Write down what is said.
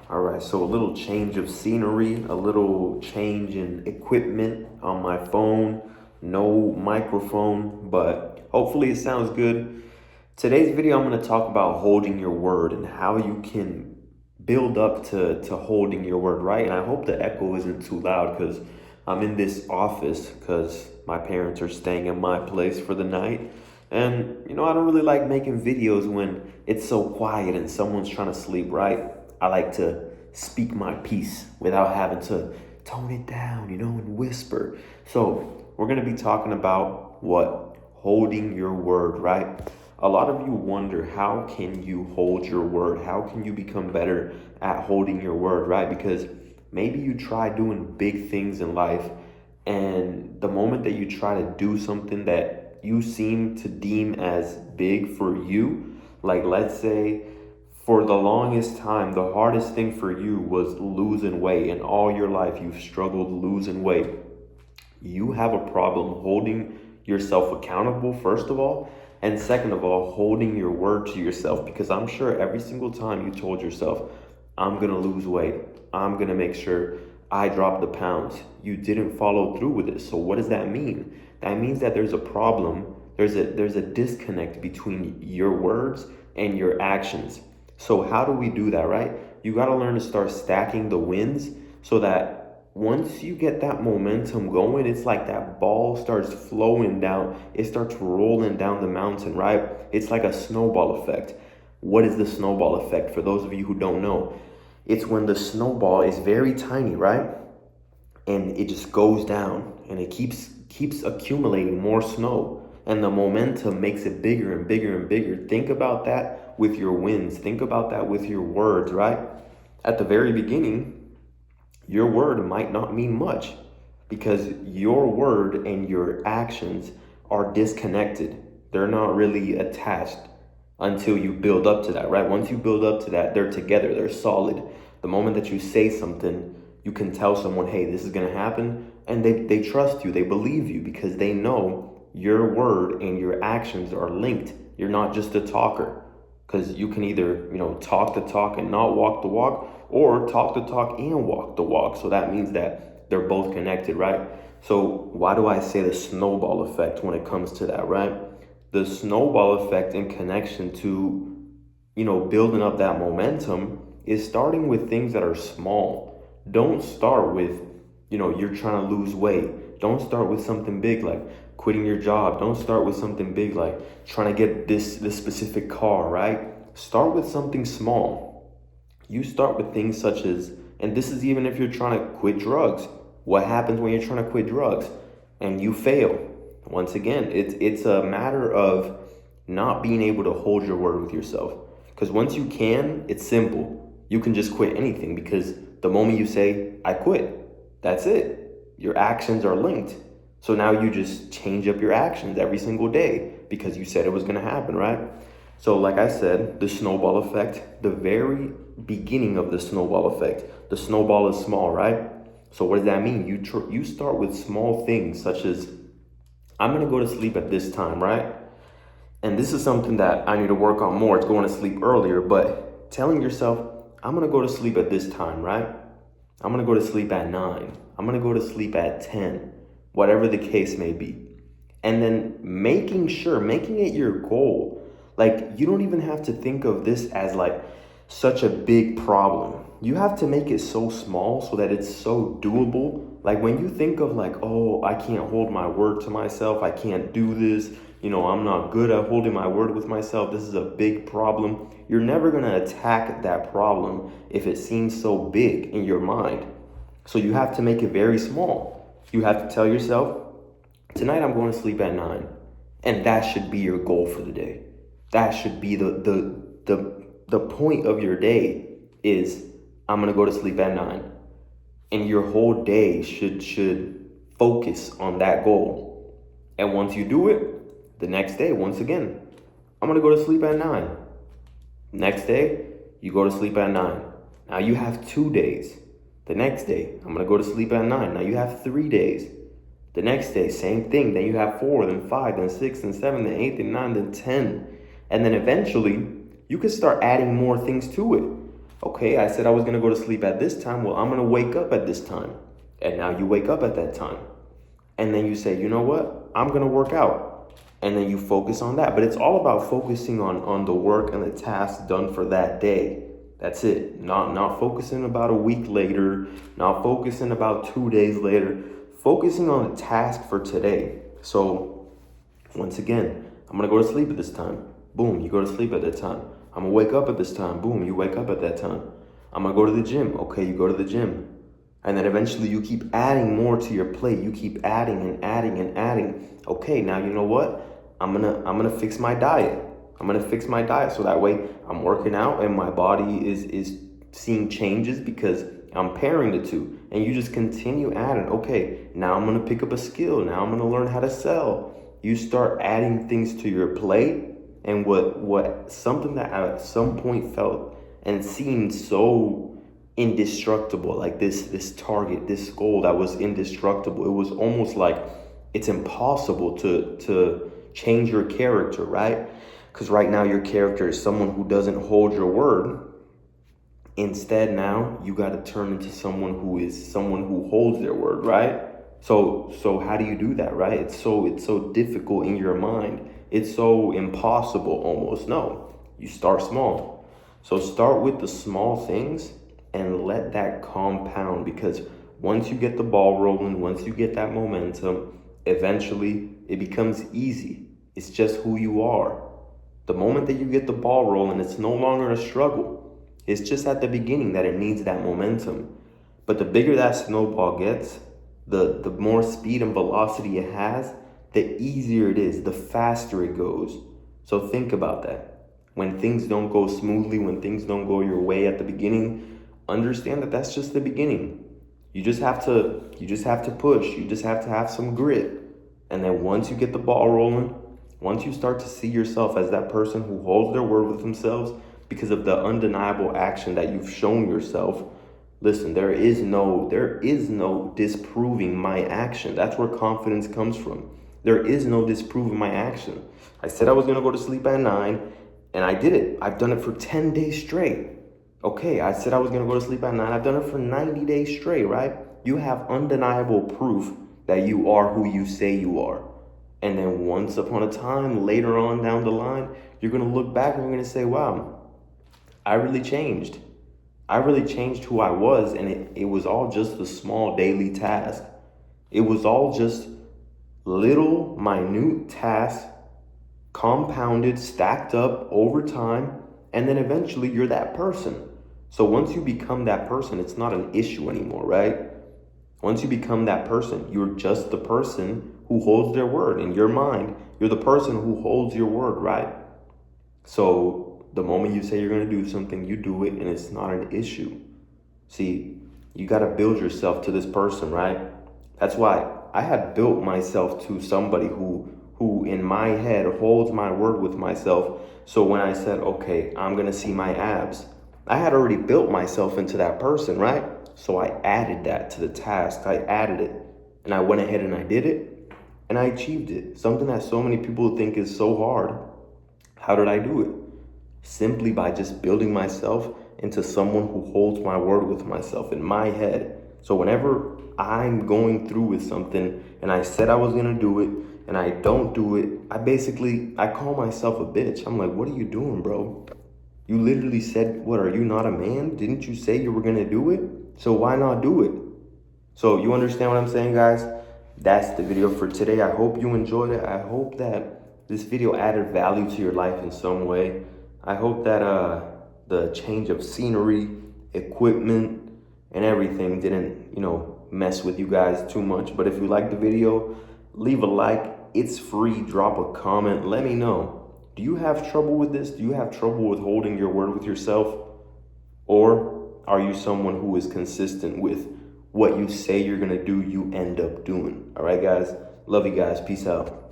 All right, so a little change of scenery, a little change in equipment on my phone, no microphone, but hopefully it sounds good. Today's video, I'm going to talk about holding your word and how you can build up to holding your word, right? And I hope the echo isn't too loud because I'm in this office because my parents are staying in my place for the night. And, I don't really like making videos when it's so quiet and someone's trying to sleep, right? I like to speak my piece without having to tone it down, and whisper. So we're going to be talking about what? Holding your word, right? A lot of you wonder, how can you hold your word? How can you become better at holding your word, right? Because maybe you try doing big things in life, and the moment that you try to do something that you seem to deem as big for you, like let's say for the longest time, the hardest thing for you was losing weight, and all your life you've struggled losing weight. You have a problem holding yourself accountable, first of all, and second of all, holding your word to yourself. Because I'm sure every single time you told yourself, I'm gonna lose weight, I'm gonna make sure I drop the pounds, you didn't follow through with it. So what does that mean? That means that there's a problem, there's a disconnect between your words and your actions. So how do we do that, right? You got to learn to start stacking the wins so that once you get that momentum going, it's like that ball starts flowing down. It starts rolling down the mountain, right? It's like a snowball effect. What is the snowball effect? For those of you who don't know, it's when the snowball is very tiny, right? And it just goes down and it keeps accumulating more snow, and the momentum makes it bigger and bigger and bigger. Think about that with your wins. Think about that with your words, right? At the very beginning, your word might not mean much because your word and your actions are disconnected. They're not really attached until you build up to that, right? Once you build up to that, they're together, they're solid. The moment that you say something, you can tell someone, hey, this is going to happen. And they trust you, they believe you because they know your word and your actions are linked. You're not just a talker, because you can either, talk the talk and not walk the walk, or talk the talk and walk the walk. So that means that they're both connected, right? So why do I say the snowball effect when it comes to that, right? The snowball effect in connection to, building up that momentum is starting with things that are small. Don't start with, you're trying to lose weight. Don't start with something big like quitting your job. Don't start with something big like trying to get this specific car, right? Start with something small. You start with things such as, and this is even if you're trying to quit drugs. What happens when you're trying to quit drugs and you fail? Once again, it's a matter of not being able to hold your word with yourself. Because once you can, it's simple. You can just quit anything because the moment you say, I quit, that's it. Your actions are linked. So now you just change up your actions every single day because you said it was going to happen, right? So like I said, the snowball effect, the very beginning of the snowball effect, the snowball is small, right? So what does that mean? You start with small things such as, I'm going to go to sleep at this time, right? And this is something that I need to work on more. It's going to sleep earlier, but telling yourself, I'm going to go to sleep at this time, right? I'm going to go to sleep at 9. I'm going to go to sleep at 10, whatever the case may be. And then making it your goal. Like, you don't even have to think of this as like such a big problem. You have to make it so small so that it's so doable. Like when you think of like, oh, I can't hold my word to myself, I can't do this, I'm not good at holding my word with myself, this is a big problem. You're never going to attack that problem if it seems so big in your mind. So you have to make it very small. You have to tell yourself, tonight I'm going to sleep at 9. And that should be your goal for the day. That should be the point of your day is, I'm going to go to sleep at 9. And your whole day should focus on that goal. And once you do it, the next day, once again, I'm going to go to sleep at 9. Next day, you go to sleep at 9. Now you have 2 days. The next day, I'm going to go to sleep at 9. Now you have 3 days. The next day, same thing. Then you have 4, then 5, then 6, then 7, then 8, then 9, then 10. And then eventually, you can start adding more things to it. Okay, I said I was gonna go to sleep at this time. Well, I'm gonna wake up at this time. And now you wake up at that time. And then you say, you know what? I'm gonna work out. And then you focus on that. But it's all about focusing on the work and the tasks done for that day. That's it. Not focusing about a week later, not focusing about 2 days later, focusing on the task for today. So once again, I'm gonna go to sleep at this time. Boom, you go to sleep at that time. I'm gonna wake up at this time. Boom, you wake up at that time. I'm gonna go to the gym. Okay, you go to the gym. And then eventually you keep adding more to your plate. You keep adding and adding and adding. Okay, now you know what? I'm gonna fix my diet. I'm gonna fix my diet so that way I'm working out and my body is seeing changes because I'm pairing the two. And you just continue adding. Okay, now I'm gonna pick up a skill. Now I'm gonna learn how to sell. You start adding things to your plate, and what something that I at some point felt and seemed so indestructible, like this target, this goal that was indestructible. It was almost like it's impossible to change your character, right? Because right now your character is someone who doesn't hold your word. Instead, now you got to turn into someone who holds their word, right? So how do you do that, right? It's so difficult in your mind. It's so impossible almost. No, you start small. So start with the small things and let that compound, because once you get the ball rolling, once you get that momentum, eventually it becomes easy. It's just who you are. The moment that you get the ball rolling, it's no longer a struggle. It's just at the beginning that it needs that momentum. But the bigger that snowball gets, the more speed and velocity it has, the easier it is, the faster it goes. So think about that. When things don't go smoothly, when things don't go your way at the beginning, understand that that's just the beginning. You just have to push. You just have to have some grit. And then once you get the ball rolling, once you start to see yourself as that person who holds their word with themselves because of the undeniable action that you've shown yourself, listen, there is no disproving my action. That's where confidence comes from. There is no disproving my action. I said I was going to go to sleep at 9, and I did it. I've done it for 10 days straight. Okay, I said I was going to go to sleep at 9. I've done it for 90 days straight, right? You have undeniable proof that you are who you say you are. And then once upon a time, later on down the line, you're going to look back and you're going to say, wow, I really changed. I really changed who I was, and it was all just a small daily task. It was all just little minute tasks compounded, stacked up over time, and then eventually you're that person. So once you become that person, it's not an issue anymore, right? Once you become that person, you're just the person who holds their word. In your mind, you're the person who holds your word, right? So the moment you say you're going to do something, you do it, and it's not an issue. See, you got to build yourself to this person, right? That's why I had built myself to somebody who in my head holds my word with myself. So when I said, okay, I'm going to see my abs, I had already built myself into that person, right? So I added that to the task. I added it, and I went ahead and I did it, and I achieved it. Something that so many people think is so hard. How did I do it? Simply by just building myself into someone who holds my word with myself in my head. So whenever I'm going through with something and I said I was going to do it and I don't do it, I call myself a bitch. I'm like, what are you doing, bro? You literally said, what, are you not a man? Didn't you say you were going to do it? So why not do it? So you understand what I'm saying, guys? That's the video for today. I hope you enjoyed it. I hope that this video added value to your life in some way. I hope that the change of scenery, equipment, and everything didn't, mess with you guys too much. But if you like the video, leave a like. It's free. Drop a comment. Let me know. Do you have trouble with this? Do you have trouble with holding your word with yourself? Or are you someone who is consistent with what you say you're going to do, you end up doing? All right, guys. Love you guys. Peace out.